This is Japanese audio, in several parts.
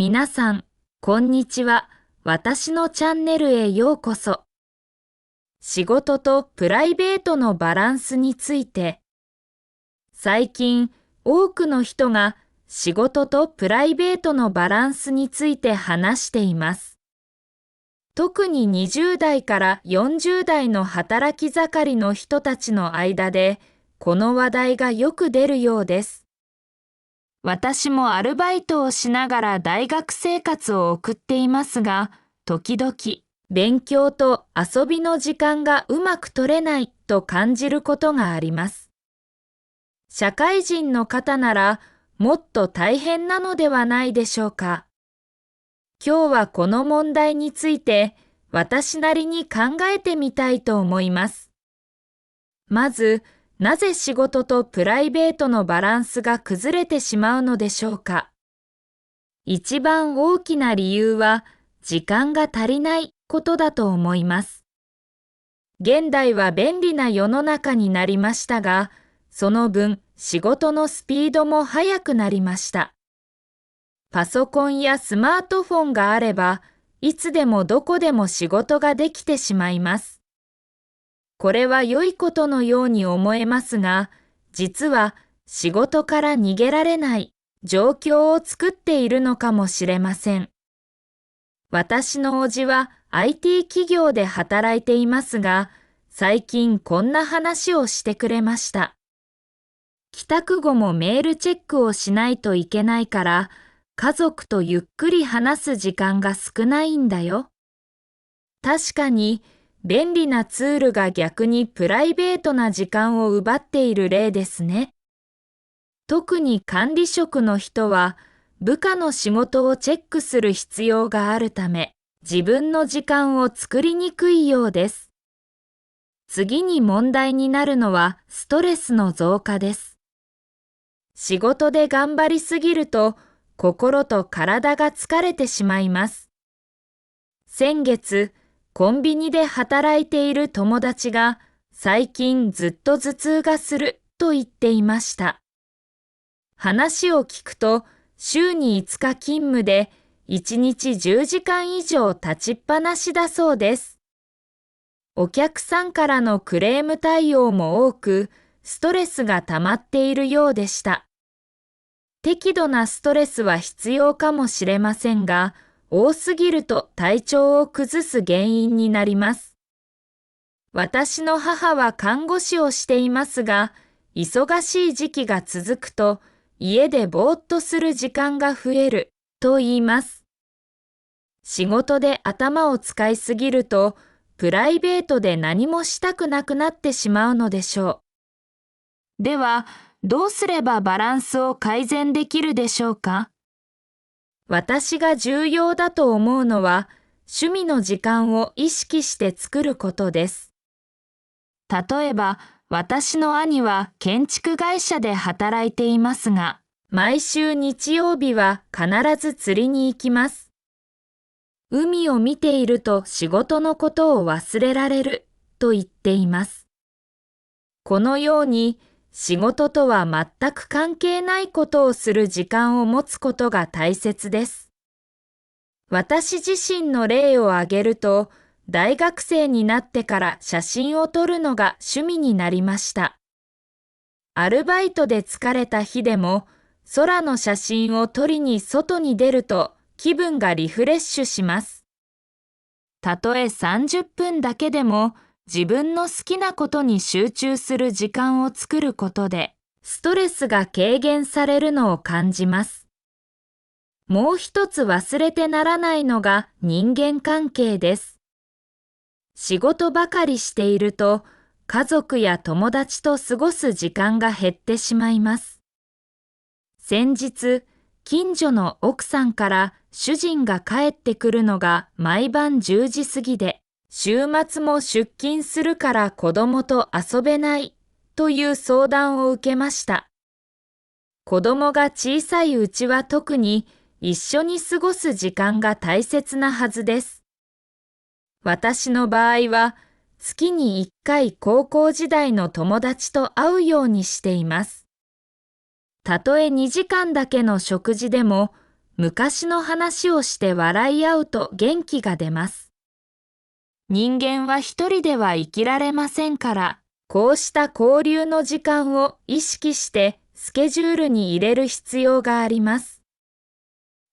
皆さん、こんにちは。私のチャンネルへようこそ。仕事とプライベートのバランスについて。最近、多くの人が仕事とプライベートのバランスについて話しています。特に20代から40代の働き盛りの人たちの間で、この話題がよく出るようです。私もアルバイトをしながら大学生活を送っていますが、時々勉強と遊びの時間がうまく取れないと感じることがあります。社会人の方ならもっと大変なのではないでしょうか。今日はこの問題について私なりに考えてみたいと思います。まず、なぜ仕事とプライベートのバランスが崩れてしまうのでしょうか。一番大きな理由は時間が足りないことだと思います。現代は便利な世の中になりましたが、その分仕事のスピードも速くなりました。パソコンやスマートフォンがあれば、いつでもどこでも仕事ができてしまいます。これは良いことのように思えますが、実は仕事から逃げられない状況を作っているのかもしれません。私の叔父は IT 企業で働いていますが、最近こんな話をしてくれました。帰宅後もメールチェックをしないといけないから、家族とゆっくり話す時間が少ないんだよ。確かに、便利なツールが逆にプライベートな時間を奪っている例ですね。特に管理職の人は部下の仕事をチェックする必要があるため、自分の時間を作りにくいようです。次に問題になるのはストレスの増加です。仕事で頑張りすぎると心と体が疲れてしまいます。先月、コンビニで働いている友達が最近ずっと頭痛がすると言っていました。話を聞くと週に5日勤務で1日10時間以上立ちっぱなしだそうです。お客さんからのクレーム対応も多くストレスが溜まっているようでした。適度なストレスは必要かもしれませんが、多すぎると体調を崩す原因になります。私の母は看護師をしていますが、忙しい時期が続くと家でぼーっとする時間が増えると言います。仕事で頭を使いすぎると、プライベートで何もしたくなくなってしまうのでしょう。では、どうすればバランスを改善できるでしょうか。私が重要だと思うのは、趣味の時間を意識して作ることです。例えば、私の兄は建築会社で働いていますが、毎週日曜日は必ず釣りに行きます。海を見ていると仕事のことを忘れられると言っています。このように、仕事とは全く関係ないことをする時間を持つことが大切です。私自身の例を挙げると、大学生になってから写真を撮るのが趣味になりました。アルバイトで疲れた日でも、空の写真を撮りに外に出ると気分がリフレッシュします。たとえ30分だけでも、自分の好きなことに集中する時間を作ることで、ストレスが軽減されるのを感じます。もう一つ忘れてならないのが人間関係です。仕事ばかりしていると、家族や友達と過ごす時間が減ってしまいます。先日、近所の奥さんから主人が帰ってくるのが毎晩10時過ぎで、週末も出勤するから子供と遊べないという相談を受けました。子供が小さいうちは特に一緒に過ごす時間が大切なはずです。私の場合は月に1回高校時代の友達と会うようにしています。たとえ2時間だけの食事でも昔の話をして笑い合うと元気が出ます。人間は一人では生きられませんから、こうした交流の時間を意識してスケジュールに入れる必要があります。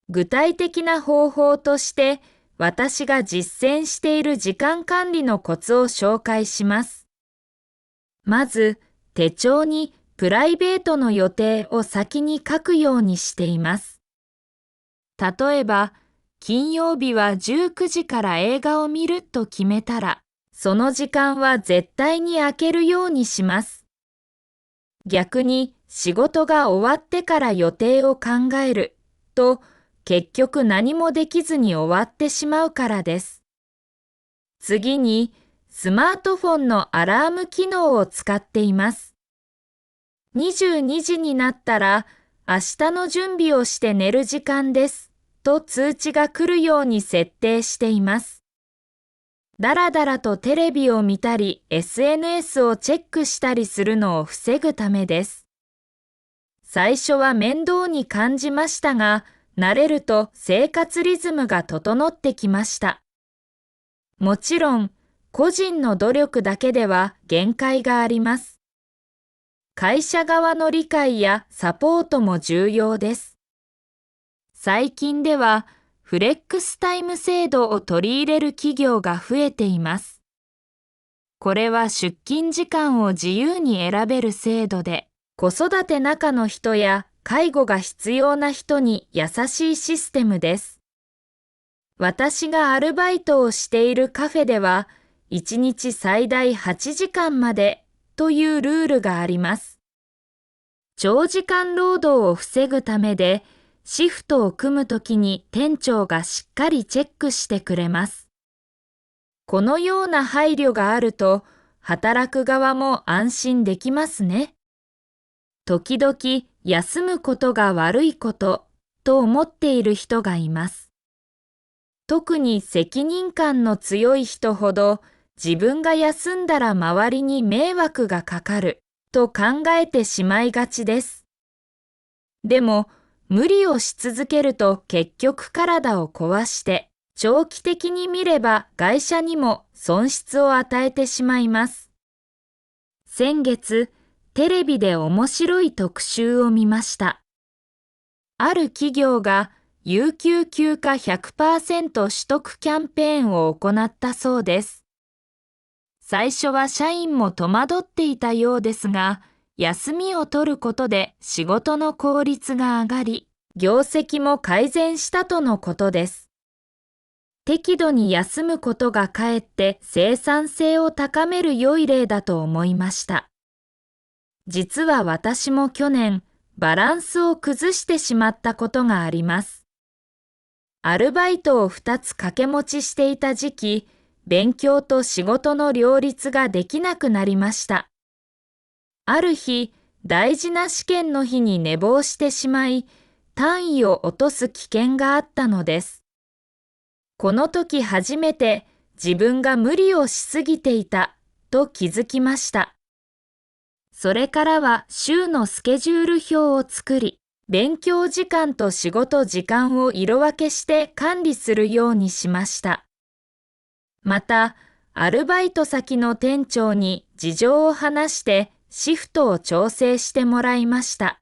具体的な方法として、私が実践している時間管理のコツを紹介します。まず、手帳にプライベートの予定を先に書くようにしています。例えば、金曜日は19時から映画を見ると決めたら、その時間は絶対に空けるようにします。逆に仕事が終わってから予定を考えると、結局何もできずに終わってしまうからです。次に、スマートフォンのアラーム機能を使っています。22時になったら、明日の準備をして寝る時間ですと通知が来るように設定しています。だらだらとテレビを見たり SNS をチェックしたりするのを防ぐためです。最初は面倒に感じましたが、慣れると生活リズムが整ってきました。もちろん、個人の努力だけでは限界があります。会社側の理解やサポートも重要です。最近では、フレックスタイム制度を取り入れる企業が増えています。これは出勤時間を自由に選べる制度で、子育て中の人や介護が必要な人に優しいシステムです。私がアルバイトをしているカフェでは、1日最大8時間までというルールがあります。長時間労働を防ぐためで、シフトを組むときに店長がしっかりチェックしてくれます。このような配慮があると、働く側も安心できますね。時々休むことが悪いことと思っている人がいます。特に責任感の強い人ほど、自分が休んだら周りに迷惑がかかると考えてしまいがちです。でも、無理をし続けると結局体を壊して、長期的に見れば会社にも損失を与えてしまいます。先月、テレビで面白い特集を見ました。ある企業が有給休暇 100% 取得キャンペーンを行ったそうです。最初は社員も戸惑っていたようですが、休みを取ることで仕事の効率が上がり、業績も改善したとのことです。適度に休むことがかえって生産性を高める良い例だと思いました。実は私も去年、バランスを崩してしまったことがあります。アルバイトを2つ掛け持ちしていた時期、勉強と仕事の両立ができなくなりました。ある日、大事な試験の日に寝坊してしまい、単位を落とす危険があったのです。この時初めて自分が無理をしすぎていたと気づきました。それからは週のスケジュール表を作り、勉強時間と仕事時間を色分けして管理するようにしました。また、アルバイト先の店長に事情を話してシフトを調整してもらいました。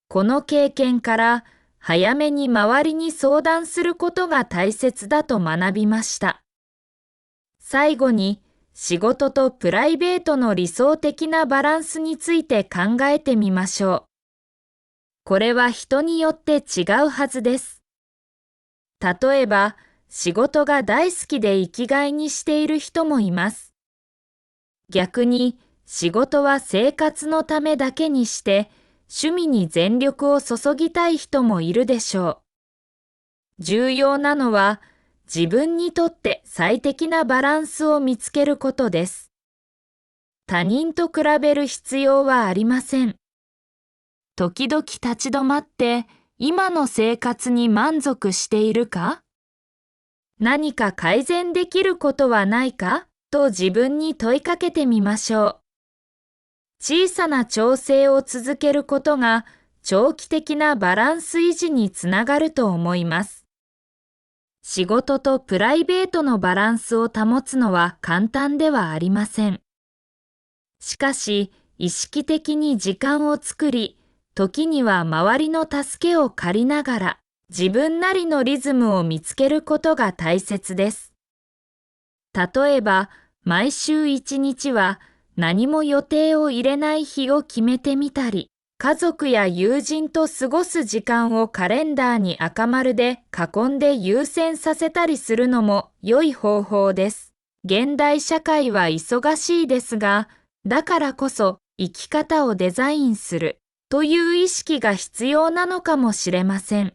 この経験から、早めに周りに相談することが大切だと学びました。最後に、仕事とプライベートの理想的なバランスについて考えてみましょう。これは人によって違うはずです。例えば、仕事が大好きで生きがいにしている人もいます。逆に、仕事は生活のためだけにして、趣味に全力を注ぎたい人もいるでしょう。重要なのは、自分にとって最適なバランスを見つけることです。他人と比べる必要はありません。時々立ち止まって、今の生活に満足しているか？何か改善できることはないか？と自分に問いかけてみましょう。小さな調整を続けることが長期的なバランス維持につながると思います。仕事とプライベートのバランスを保つのは簡単ではありません。しかし、意識的に時間を作り、時には周りの助けを借りながら、自分なりのリズムを見つけることが大切です。例えば、毎週1日は何も予定を入れない日を決めてみたり、家族や友人と過ごす時間をカレンダーに赤丸で囲んで優先させたりするのも良い方法です。現代社会は忙しいですが、だからこそ生き方をデザインするという意識が必要なのかもしれません。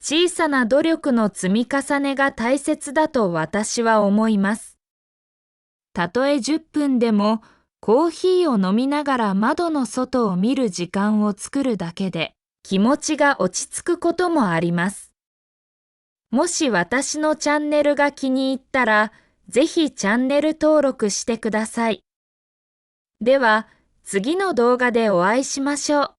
小さな努力の積み重ねが大切だと私は思います。たとえ10分でもコーヒーを飲みながら窓の外を見る時間を作るだけで気持ちが落ち着くこともあります。もし私のチャンネルが気に入ったら、ぜひチャンネル登録してください。では、次の動画でお会いしましょう。